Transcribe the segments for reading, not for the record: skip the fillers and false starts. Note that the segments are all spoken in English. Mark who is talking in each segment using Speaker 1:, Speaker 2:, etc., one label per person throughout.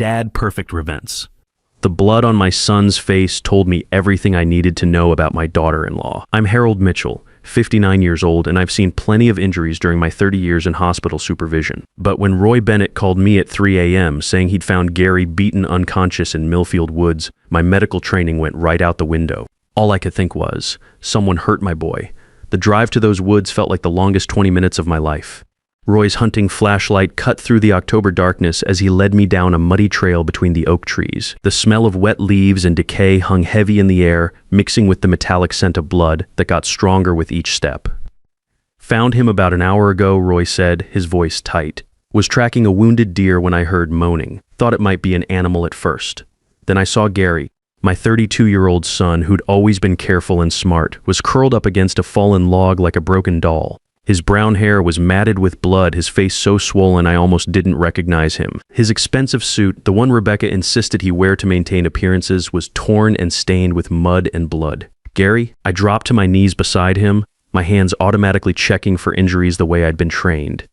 Speaker 1: Dadperfectrevenge. The blood on my son's face told me everything I needed to know about my daughter-in-law. I'm Harold Mitchell, 59 years old, and I've seen plenty of injuries during my 30 years in hospital supervision. But when Roy Bennett called me at 3 a.m. saying he'd found Gary beaten unconscious in Millfield Woods, my medical training went right out the window. All I could think was, someone hurt my boy. The drive to those woods felt like the longest 20 minutes of my life. Roy's hunting flashlight cut through the October darkness as he led me down a muddy trail between the oak trees. The smell of wet leaves and decay hung heavy in the air, mixing with the metallic scent of blood that got stronger with each step. Found him about an hour ago, Roy said, his voice tight. Was tracking a wounded deer when I heard moaning. Thought it might be an animal at first. Then I saw Gary, my 32-year-old son, who'd always been careful and smart, was curled up against a fallen log like a broken doll. His brown hair was matted with blood, his face so swollen I almost didn't recognize him. His expensive suit, the one Rebecca insisted he wear to maintain appearances, was torn and stained with mud and blood. Gary, I dropped to my knees beside him, my hands automatically checking for injuries the way I'd been trained.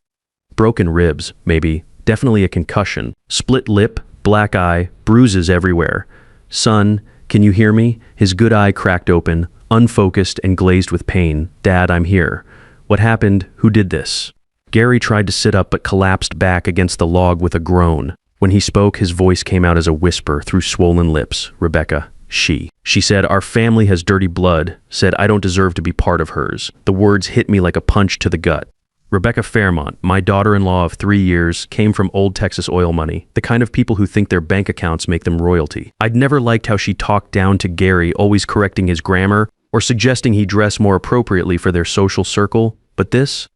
Speaker 1: Broken ribs, maybe. Definitely a concussion. Split lip, black eye, bruises everywhere. Son, can you hear me? His good eye cracked open, unfocused and glazed with pain. Dad, I'm here. What happened? Who did this? Gary tried to sit up but collapsed back against the log with a groan. When he spoke, his voice came out as a whisper through swollen lips. Rebecca, she. She said, our family has dirty blood, said I don't deserve to be part of hers. The words hit me like a punch to the gut. Rebecca Fairmont, my daughter-in-law of 3 years, came from old Texas oil money, the kind of people who think their bank accounts make them royalty. I'd never liked how she talked down to Gary, always correcting his grammar, or suggesting he dress more appropriately for their social circle, but this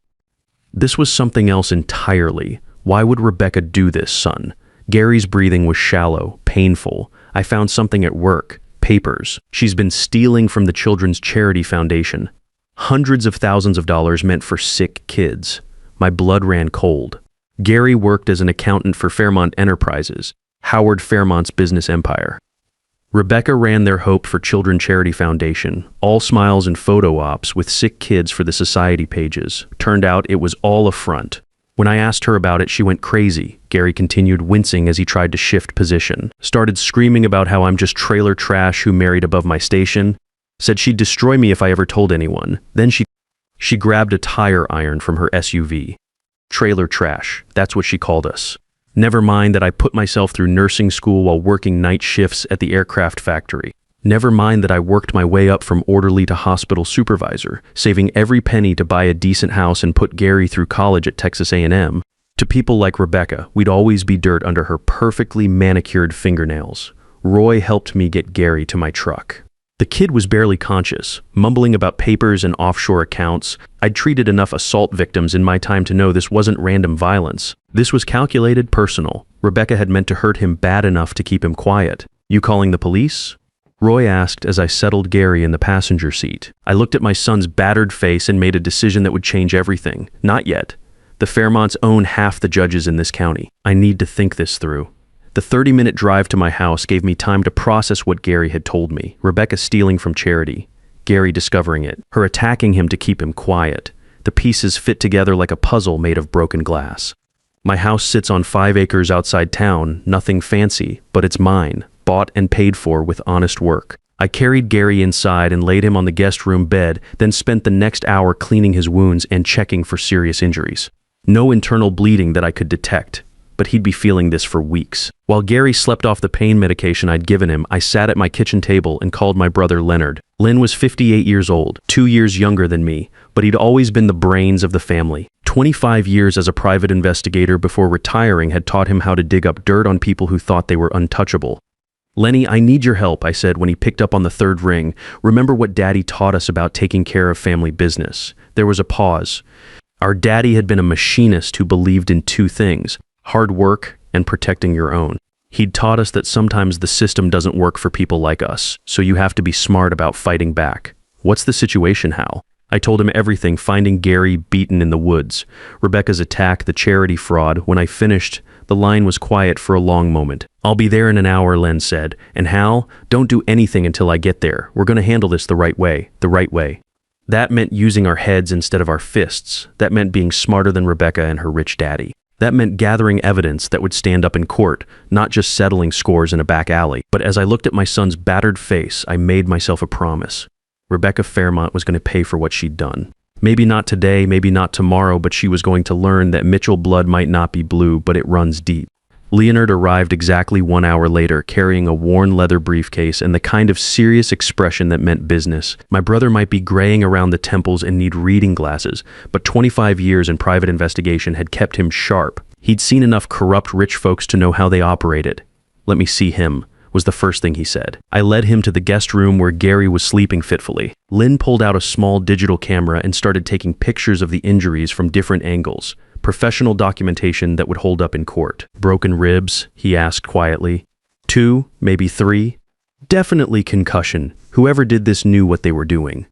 Speaker 1: was something else entirely. Why would Rebecca do this, son? Gary's breathing was shallow, painful. I found something at work, papers. She's been stealing from the Children's Charity Foundation. Hundreds of thousands of dollars meant for sick kids. My blood ran cold. Gary worked as an accountant for Fairmont Enterprises, Howard Fairmont's business empire. Rebecca ran their Hope for Children Charity Foundation, all smiles and photo ops with sick kids for the society pages. Turned out it was all a front. When I asked her about it, she went crazy. Gary continued, wincing as he tried to shift position. Started screaming about how I'm just trailer trash who married above my station. Said she'd destroy me if I ever told anyone. Then she grabbed a tire iron from her SUV. Trailer trash, that's what she called us. Never mind that I put myself through nursing school while working night shifts at the aircraft factory. Never mind that I worked my way up from orderly to hospital supervisor, saving every penny to buy a decent house and put Gary through college at Texas A&M. To people like Rebecca, we'd always be dirt under her perfectly manicured fingernails. Roy helped me get Gary to my truck. The kid was barely conscious, mumbling about papers and offshore accounts. I'd treated enough assault victims in my time to know this wasn't random violence. This was calculated, personal. Rebecca had meant to hurt him bad enough to keep him quiet. You calling the police? Roy asked as I settled Gary in the passenger seat. I looked at my son's battered face and made a decision that would change everything. Not yet. The Fairmonts own half the judges in this county. I need to think this through. The 30-minute drive to my house gave me time to process what Gary had told me. Rebecca stealing from charity. Gary discovering it. Her attacking him to keep him quiet. The pieces fit together like a puzzle made of broken glass. My house sits on 5 acres outside town, nothing fancy, but it's mine, bought and paid for with honest work. I carried Gary inside and laid him on the guest room bed, then spent the next hour cleaning his wounds and checking for serious injuries. No internal bleeding that I could detect, but he'd be feeling this for weeks. While Gary slept off the pain medication I'd given him, I sat at my kitchen table and called my brother Leonard. Len was 58 years old, 2 years younger than me, but he'd always been the brains of the family. 25 years as a private investigator before retiring had taught him how to dig up dirt on people who thought they were untouchable. Lenny, I need your help, I said when he picked up on the third ring. Remember what Daddy taught us about taking care of family business. There was a pause. Our daddy had been a machinist who believed in 2 things. Hard work and protecting your own. He'd taught us that sometimes the system doesn't work for people like us, so you have to be smart about fighting back. What's the situation, Hal? I told him everything, finding Gary beaten in the woods, Rebecca's attack, the charity fraud. When I finished, the line was quiet for a long moment. I'll be there in an hour, Len said. And Hal, don't do anything until I get there. We're going to handle this the right way. The right way. That meant using our heads instead of our fists. That meant being smarter than Rebecca and her rich daddy. That meant gathering evidence that would stand up in court, not just settling scores in a back alley. But as I looked at my son's battered face, I made myself a promise. Rebecca Fairmont was going to pay for what she'd done. Maybe not today, maybe not tomorrow, but she was going to learn that Mitchell blood might not be blue, but it runs deep. Leonard arrived exactly 1 hour later, carrying a worn leather briefcase and the kind of serious expression that meant business. My brother might be graying around the temples and need reading glasses, but 25 years in private investigation had kept him sharp. He'd seen enough corrupt rich folks to know how they operated. "Let me see him," was the first thing he said. I led him to the guest room where Gary was sleeping fitfully. Lynn pulled out a small digital camera and started taking pictures of the injuries from different angles. Professional documentation that would hold up in court. "Broken ribs?" he asked quietly. "2, maybe 3? "Definitely concussion. Whoever did this knew what they were doing."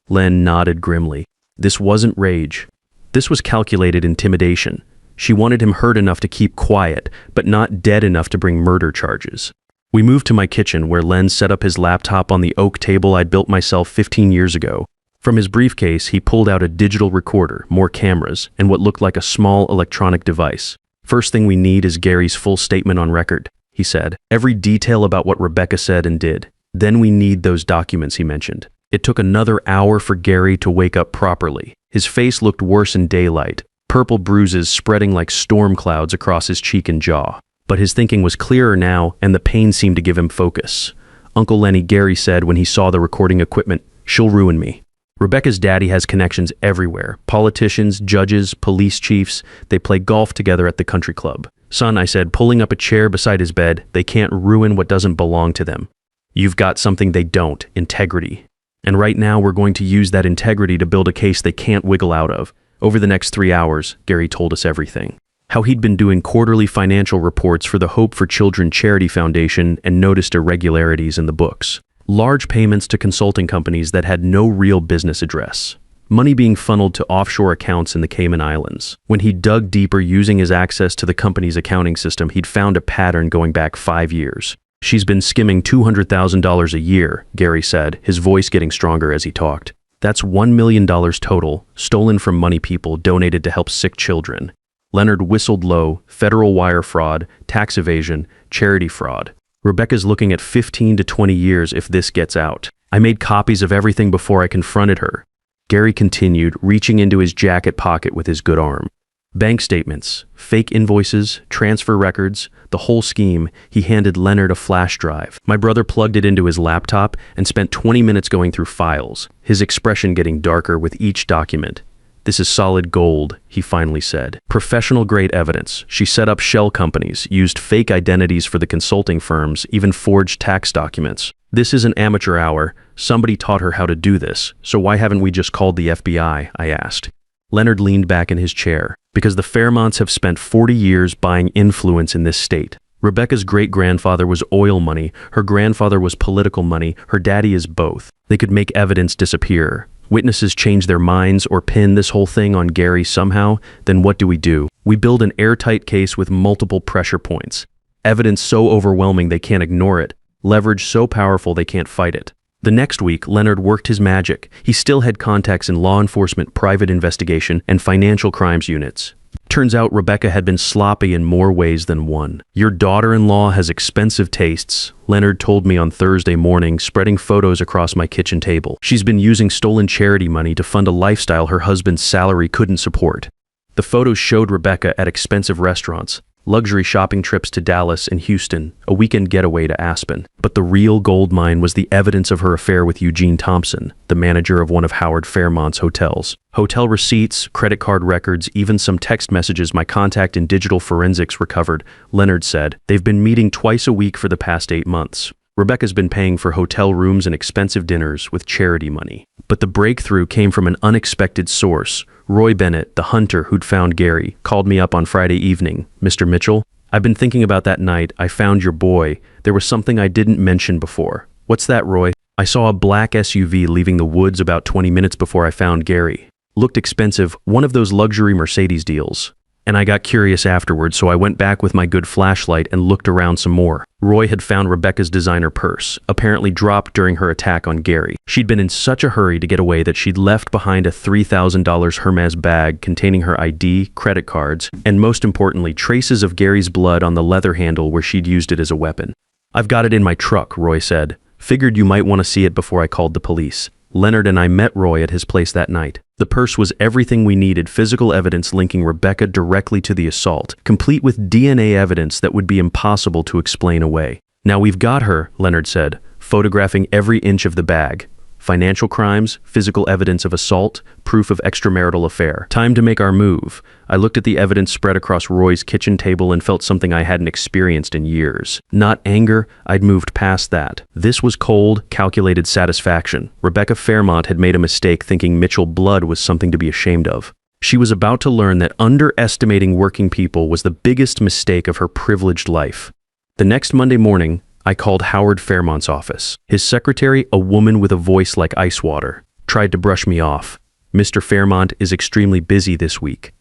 Speaker 1: Len nodded grimly. This wasn't rage. This was calculated intimidation. She wanted him hurt enough to keep quiet, but not dead enough to bring murder charges. We moved to my kitchen, where Len set up his laptop on the oak table I'd built myself 15 years ago. From his briefcase, he pulled out a digital recorder, more cameras, and what looked like a small electronic device. "First thing we need is Gary's full statement on record," he said. "Every detail about what Rebecca said and did. Then we need those documents," he mentioned. It took another hour for Gary to wake up properly. His face looked worse in daylight, purple bruises spreading like storm clouds across his cheek and jaw. But his thinking was clearer now, and the pain seemed to give him focus. "Uncle Lenny," Gary said when he saw the recording equipment, "she'll ruin me. Rebecca's daddy has connections everywhere. Politicians, judges, police chiefs. They play golf together at the country club." "Son," I said, pulling up a chair beside his bed, "they can't ruin what doesn't belong to them. You've got something they don't, integrity. And right now we're going to use that integrity to build a case they can't wiggle out of." Over the next 3 hours, Gary told us everything. How he'd been doing quarterly financial reports for the Hope for Children Charity Foundation and noticed irregularities in the books. Large payments to consulting companies that had no real business address. Money being funneled to offshore accounts in the Cayman Islands. When he dug deeper using his access to the company's accounting system, he'd found a pattern going back 5 years. "She's been skimming $200,000 a year," Gary said, his voice getting stronger as he talked. "That's $1 million total, stolen from money people donated to help sick children." Leonard whistled low. "Federal wire fraud, tax evasion, charity fraud. Rebecca's looking at 15 to 20 years if this gets out. I made copies of everything before I confronted her." Gary continued, reaching into his jacket pocket with his good arm. "Bank statements, fake invoices, transfer records, the whole scheme." He handed Leonard a flash drive. My brother plugged it into his laptop and spent 20 minutes going through files, his expression getting darker with each document. "This is solid gold," he finally said. "Professional-grade evidence. She set up shell companies, used fake identities for the consulting firms, even forged tax documents. This isn't amateur hour. Somebody taught her how to do this. So why haven't we just called the FBI?" I asked. Leonard leaned back in his chair. "Because the Fairmonts have spent 40 years buying influence in this state. Rebecca's great-grandfather was oil money, her grandfather was political money, her daddy is both. They could make evidence disappear. Witnesses change their minds or pin this whole thing on Gary somehow, then what do? We build an airtight case with multiple pressure points. Evidence so overwhelming they can't ignore it. Leverage so powerful they can't fight it." The next week, Leonard worked his magic. He still had contacts in law enforcement, private investigation, and financial crimes units. Turns out Rebecca had been sloppy in more ways than one. "Your daughter-in-law has expensive tastes," Leonard told me on Thursday morning, spreading photos across my kitchen table. "She's been using stolen charity money to fund a lifestyle her husband's salary couldn't support." The photos showed Rebecca at expensive restaurants, luxury shopping trips to Dallas and Houston, a weekend getaway to Aspen. But the real gold mine was the evidence of her affair with Eugene Thompson, the manager of one of Howard Fairmont's hotels. Hotel receipts, credit card records, even some text messages my contact in digital forensics recovered, Leonard said. "They've been meeting twice a week for the past 8 months. Rebecca's been paying for hotel rooms and expensive dinners with charity money." But the breakthrough came from an unexpected source. Roy Bennett, the hunter who'd found Gary, called me up on Friday evening. "Mr. Mitchell, I've been thinking about that night I found your boy. There was something I didn't mention before." "What's that, Roy?" "I saw a black SUV leaving the woods about 20 minutes before I found Gary. Looked expensive, one of those luxury Mercedes deals." And I got curious afterwards, so I went back with my good flashlight and looked around some more. Roy had found Rebecca's designer purse, apparently dropped during her attack on Gary. She'd been in such a hurry to get away that she'd left behind a $3,000 Hermes bag containing her ID, credit cards, and most importantly, traces of Gary's blood on the leather handle where she'd used it as a weapon. "I've got it in my truck," Roy said. "Figured you might want to see it before I called the police." Leonard and I met Roy at his place that night. The purse was everything we needed, physical evidence linking Rebecca directly to the assault, complete with DNA evidence that would be impossible to explain away. "Now we've got her," Leonard said, photographing every inch of the bag. Financial crimes, physical evidence of assault, proof of extramarital affair. Time to make our move. I looked at the evidence spread across Roy's kitchen table and felt something I hadn't experienced in years. Not anger, I'd moved past that. This was cold, calculated satisfaction. Rebecca Fairmont had made a mistake thinking Mitchell blood was something to be ashamed of. She was about to learn that underestimating working people was the biggest mistake of her privileged life. The next Monday morning, I called Howard Fairmont's office. His secretary, a woman with a voice like ice water, tried to brush me off. "Mr. Fairmont is extremely busy this week.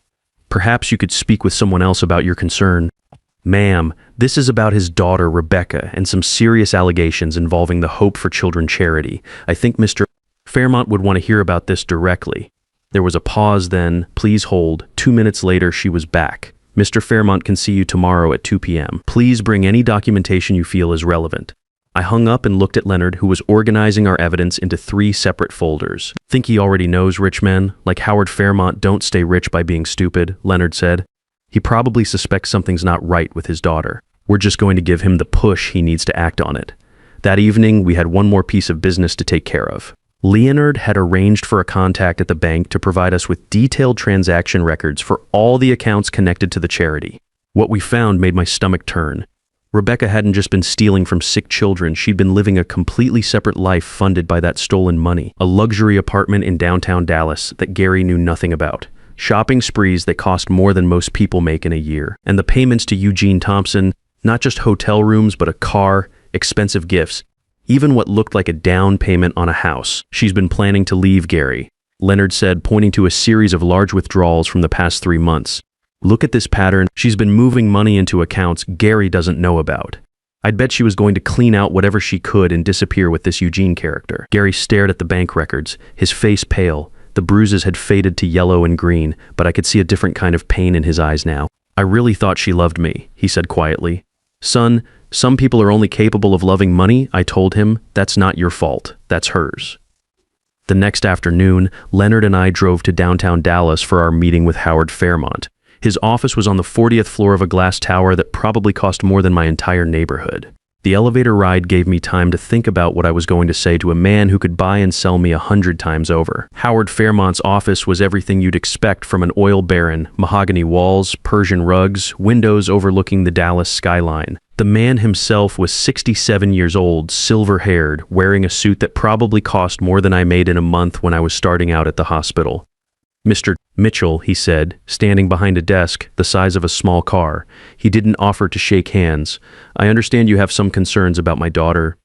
Speaker 1: Perhaps you could speak with someone else about your concern." "Ma'am, this is about his daughter, Rebecca, and some serious allegations involving the Hope for Children charity. I think Mr. Fairmont would want to hear about this directly." There was a pause, then, "Please hold." 2 minutes later, she was back. "Mr. Fairmont can see you tomorrow at 2 p.m. Please bring any documentation you feel is relevant." I hung up and looked at Leonard, who was organizing our evidence into 3 separate folders. "Think he already knows rich men, like Howard Fairmont, don't stay rich by being stupid," Leonard said. "He probably suspects something's not right with his daughter. We're just going to give him the push he needs to act on it." That evening, we had one more piece of business to take care of. Leonard had arranged for a contact at the bank to provide us with detailed transaction records for all the accounts connected to the charity. What we found made my stomach turn. Rebecca hadn't just been stealing from sick children, she'd been living a completely separate life funded by that stolen money. A luxury apartment in downtown Dallas that Gary knew nothing about. Shopping sprees that cost more than most people make in a year. And the payments to Eugene Thompson, not just hotel rooms, but a car, expensive gifts. Even what looked like a down payment on a house. "She's been planning to leave Gary," Leonard said, pointing to a series of large withdrawals from the past 3 months. "Look at this pattern. She's been moving money into accounts Gary doesn't know about. I'd bet she was going to clean out whatever she could and disappear with this Eugene character." Gary stared at the bank records, his face pale. The bruises had faded to yellow and green, but I could see a different kind of pain in his eyes now. "I really thought she loved me," he said quietly. "Son, some people are only capable of loving money," I told him. "That's not your fault. That's hers." The next afternoon, Leonard and I drove to downtown Dallas for our meeting with Howard Fairmont. His office was on the 40th floor of a glass tower that probably cost more than my entire neighborhood. The elevator ride gave me time to think about what I was going to say to a man who could buy and sell me 100 times over. Howard Fairmont's office was everything you'd expect from an oil baron: mahogany walls, Persian rugs, windows overlooking the Dallas skyline. The man himself was 67 years old, silver-haired, wearing a suit that probably cost more than I made in a month when I was starting out at the hospital. "Mr. Mitchell," he said, standing behind a desk the size of a small car. He didn't offer to shake hands. "I understand you have some concerns about my daughter."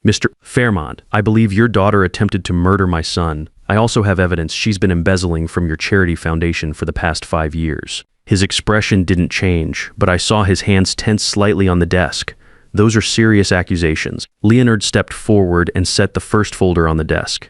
Speaker 1: "Mr. Fairmont, I believe your daughter attempted to murder my son. I also have evidence she's been embezzling from your charity foundation for the past 5 years. His expression didn't change, but I saw his hands tense slightly on the desk. "Those are serious accusations." Leonard stepped forward and set the first folder on the desk.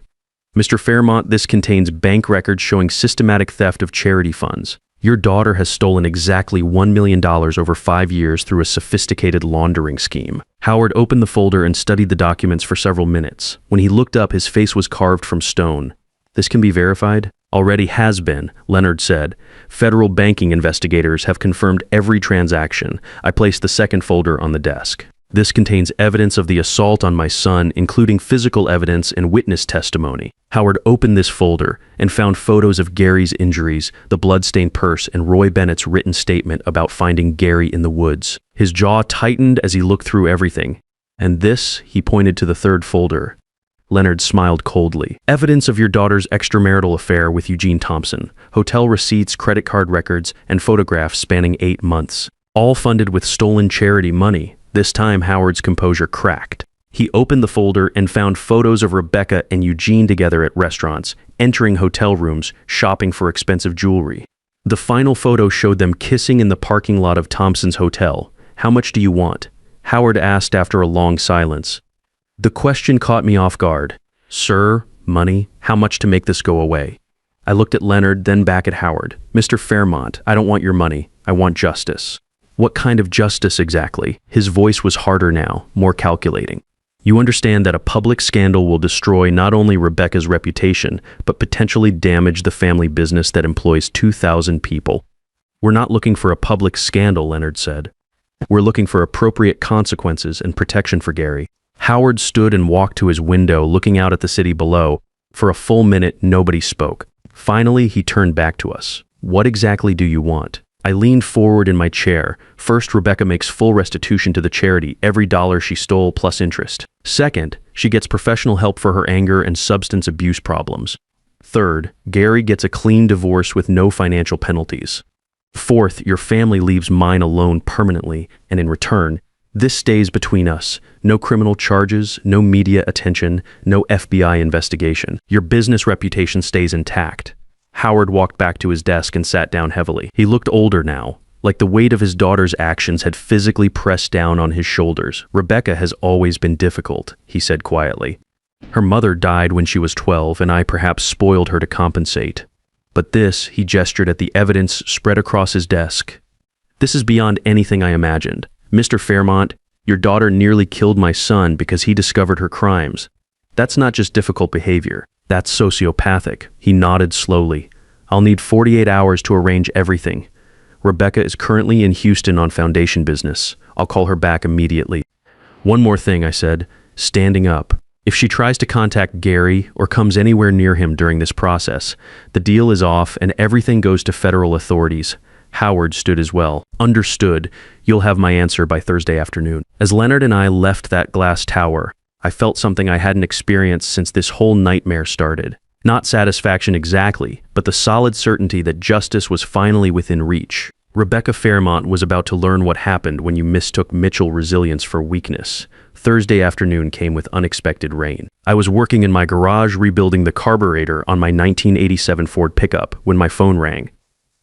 Speaker 1: "Mr. Fairmont, this contains bank records showing systematic theft of charity funds. Your daughter has stolen exactly $1 million over 5 years through a sophisticated laundering scheme." Howard opened the folder and studied the documents for several minutes. When he looked up, his face was carved from stone. "This can be verified?" "Already has been," Leonard said. "Federal banking investigators have confirmed every transaction." I placed the second folder on the desk. "This contains evidence of the assault on my son, including physical evidence and witness testimony." Howard opened this folder and found photos of Gary's injuries, the bloodstained purse, and Roy Bennett's written statement about finding Gary in the woods. His jaw tightened as he looked through everything. "And this," he pointed to the third folder. Leonard smiled coldly. "Evidence of your daughter's extramarital affair with Eugene Thompson. Hotel receipts, credit card records, and photographs spanning 8 months. All funded with stolen charity money." This time, Howard's composure cracked. He opened the folder and found photos of Rebecca and Eugene together at restaurants, entering hotel rooms, shopping for expensive jewelry. The final photo showed them kissing in the parking lot of Thompson's hotel. How much do you want? Howard asked after a long silence. The question caught me off guard. Sir, money, how much to make this go away? I looked at Leonard, then back at Howard. Mr. Fairmont, I don't want your money. I want justice. What kind of justice exactly? His voice was harder now, more calculating. You understand that a public scandal will destroy not only Rebecca's reputation, but potentially damage the family business that employs 2,000 people. We're not looking for a public scandal, Leonard said. We're looking for appropriate consequences and protection for Gary. Howard stood and walked to his window, looking out at the city below. For a full minute, nobody spoke. Finally, he turned back to us. What exactly do you want? I leaned forward in my chair. First, Rebecca makes full restitution to the charity, every dollar she stole plus interest. Second, she gets professional help for her anger and substance abuse problems. Third, Gary gets a clean divorce with no financial penalties. Fourth, your family leaves mine alone permanently, and in return, this stays between us. No criminal charges, no media attention, no FBI investigation. Your business reputation stays intact. Howard walked back to his desk and sat down heavily. He looked older now, like the weight of his daughter's actions had physically pressed down on his shoulders. Rebecca has always been difficult, he said quietly. Her mother died when she was 12, and I perhaps spoiled her to compensate. But this, he gestured at the evidence spread across his desk. This is beyond anything I imagined. Mr. Fairmont, your daughter nearly killed my son because he discovered her crimes. That's not just difficult behavior. That's sociopathic. He nodded slowly. I'll need 48 hours to arrange everything. Rebecca is currently in Houston on foundation business. I'll call her back immediately. One more thing, I said, standing up. If she tries to contact Gary or comes anywhere near him during this process, the deal is off and everything goes to federal authorities. Howard stood as well. Understood. You'll have my answer by Thursday afternoon. As Leonard and I left that glass tower, I felt something I hadn't experienced since this whole nightmare started. Not satisfaction exactly, but the solid certainty that justice was finally within reach. Rebecca Fairmont was about to learn what happened when you mistook Mitchell resilience for weakness. Thursday afternoon came with unexpected rain. I was working in my garage rebuilding the carburetor on my 1987 Ford pickup when my phone rang.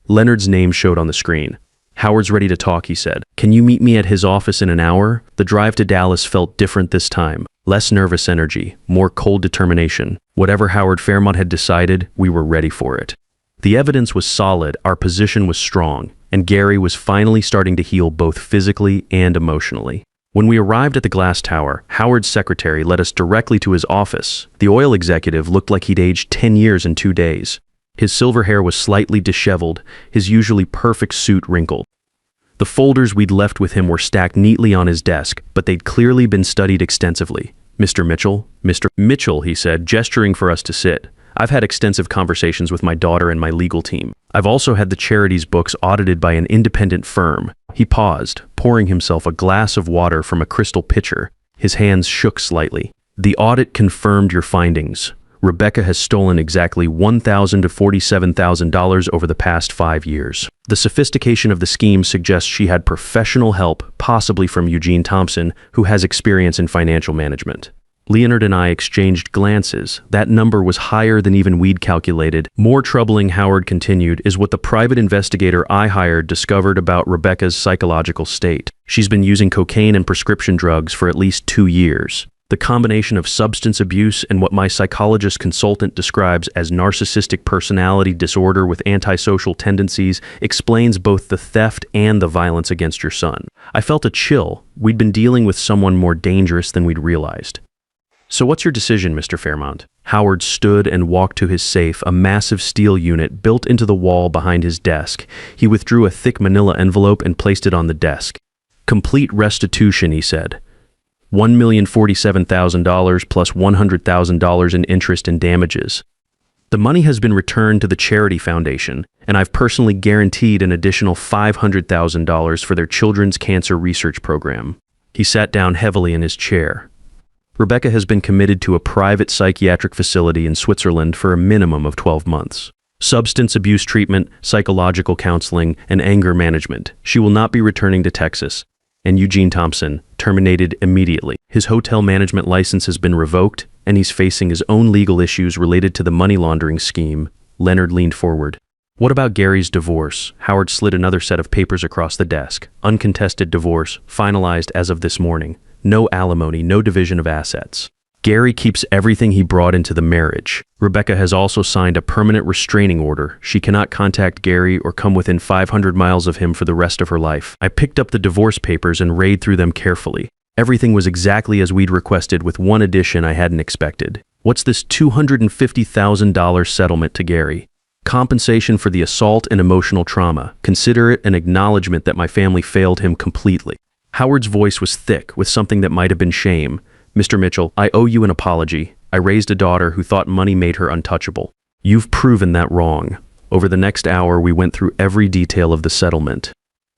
Speaker 1: Leonard's name showed on the screen. Howard's ready to talk, he said. Can you meet me at his office in an hour? The drive to Dallas felt different this time. Less nervous energy, more cold determination. Whatever Howard Fairmont had decided, we were ready for it. The evidence was solid, our position was strong, and Gary was finally starting to heal both physically and emotionally. When we arrived at the glass tower, Howard's secretary led us directly to his office. The oil executive looked like he'd aged 10 years in 2 days. His silver hair was slightly disheveled, his usually perfect suit wrinkled. The folders we'd left with him were stacked neatly on his desk, but they'd clearly been studied extensively. Mr. Mitchell? Mr. Mitchell, he said, gesturing for us to sit. I've had extensive conversations with my daughter and my legal team. I've also had the charity's books audited by an independent firm. He paused, pouring himself a glass of water from a crystal pitcher. His hands shook slightly. The audit confirmed your findings. Rebecca has stolen exactly $1,000 to $47,000 over the past 5 years. The sophistication of the scheme suggests she had professional help, possibly from Eugene Thompson, who has experience in financial management. Leonard and I exchanged glances. That number was higher than even we'd calculated. More troubling, Howard continued, is what the private investigator I hired discovered about Rebecca's psychological state. She's been using cocaine and prescription drugs for at least 2 years. The combination of substance abuse and what my psychologist consultant describes as narcissistic personality disorder with antisocial tendencies explains both the theft and the violence against your son. I felt a chill. We'd been dealing with someone more dangerous than we'd realized. So what's your decision, Mr. Fairmont? Howard stood and walked to his safe, a massive steel unit built into the wall behind his desk. He withdrew a thick manila envelope and placed it on the desk. Complete restitution, he said. $1,047,000 plus $100,000 in interest and damages. The money has been returned to the charity foundation, and I've personally guaranteed an additional $500,000 for their children's cancer research program. He sat down heavily in his chair. Rebecca has been committed to a private psychiatric facility in Switzerland for a minimum of 12 months. Substance abuse treatment, psychological counseling, and anger management. She will not be returning to Texas. And Eugene Thompson, terminated immediately. His hotel management license has been revoked, and he's facing his own legal issues related to the money laundering scheme. Leonard leaned forward. What about Gary's divorce? Howard slid another set of papers across the desk. Uncontested divorce, finalized as of this morning. No alimony, no division of assets. Gary keeps everything he brought into the marriage. Rebecca has also signed a permanent restraining order. She cannot contact Gary or come within 500 miles of him for the rest of her life. I picked up the divorce papers and read through them carefully. Everything was exactly as we'd requested, with one addition I hadn't expected. What's this $250,000 settlement to Gary? Compensation for the assault and emotional trauma. Consider it an acknowledgement that my family failed him completely. Howard's voice was thick with something that might have been shame. Mr. Mitchell, I owe you an apology. I raised a daughter who thought money made her untouchable. You've proven that wrong. Over the next hour, we went through every detail of the settlement.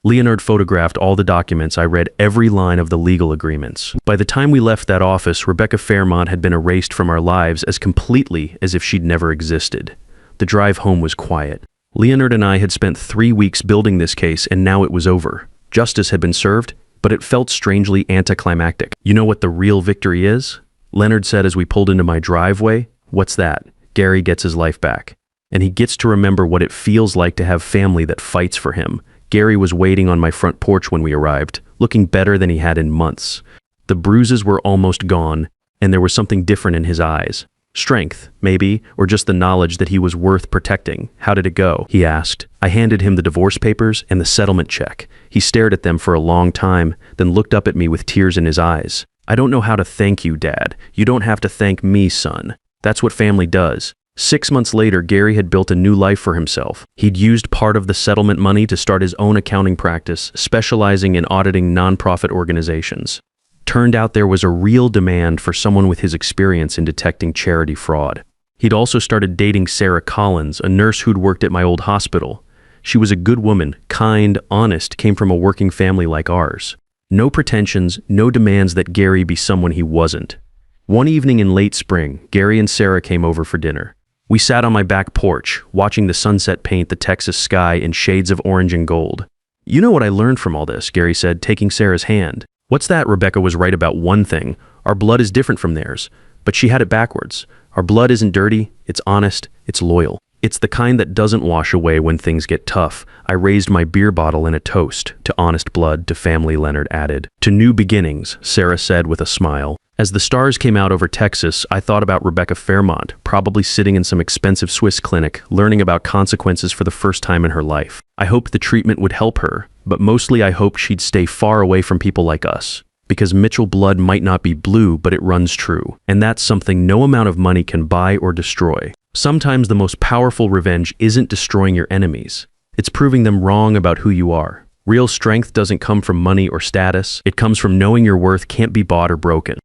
Speaker 1: Leonard photographed all the documents. I read every line of the legal agreements. By the time we left that office, Rebecca Fairmont had been erased from our lives as completely as if she'd never existed. The drive home was quiet. Leonard and I had spent 3 weeks building this case, and now it was over. Justice had been served, but it felt strangely anticlimactic. You know what the real victory is? Leonard said as we pulled into my driveway. What's that? Gary gets his life back. And he gets to remember what it feels like to have family that fights for him. Gary was waiting on my front porch when we arrived, looking better than he had in months. The bruises were almost gone, and there was something different in his eyes. Strength, maybe, or just the knowledge that he was worth protecting. How did it go? He asked. I handed him the divorce papers and the settlement check. He stared at them for a long time, then looked up at me with tears in his eyes. I don't know how to thank you, Dad. You don't have to thank me, son. That's what family does. 6 months later, Gary had built a new life for himself. He'd used part of the settlement money to start his own accounting practice, specializing in auditing nonprofit organizations. Turned out there was a real demand for someone with his experience in detecting charity fraud. He'd also started dating Sarah Collins, a nurse who'd worked at my old hospital. She was a good woman, kind, honest, came from a working family like ours. No pretensions, no demands that Gary be someone he wasn't. One evening in late spring, Gary and Sarah came over for dinner. We sat on my back porch, watching the sunset paint the Texas sky in shades of orange and gold. You know what I learned from all this, Gary said, taking Sarah's hand. What's that? Rebecca was right about one thing. Our blood is different from theirs. But she had it backwards. Our blood isn't dirty, it's honest, it's loyal. It's the kind that doesn't wash away when things get tough. I raised my beer bottle in a toast. To honest blood, to family, Leonard added. To new beginnings, Sarah said with a smile. As the stars came out over Texas, I thought about Rebecca Fairmont, probably sitting in some expensive Swiss clinic, learning about consequences for the first time in her life. I hoped the treatment would help her, but mostly I hoped she'd stay far away from people like us. Because Mitchell blood might not be blue, but it runs true. And that's something no amount of money can buy or destroy. Sometimes the most powerful revenge isn't destroying your enemies. It's proving them wrong about who you are. Real strength doesn't come from money or status. It comes from knowing your worth can't be bought or broken.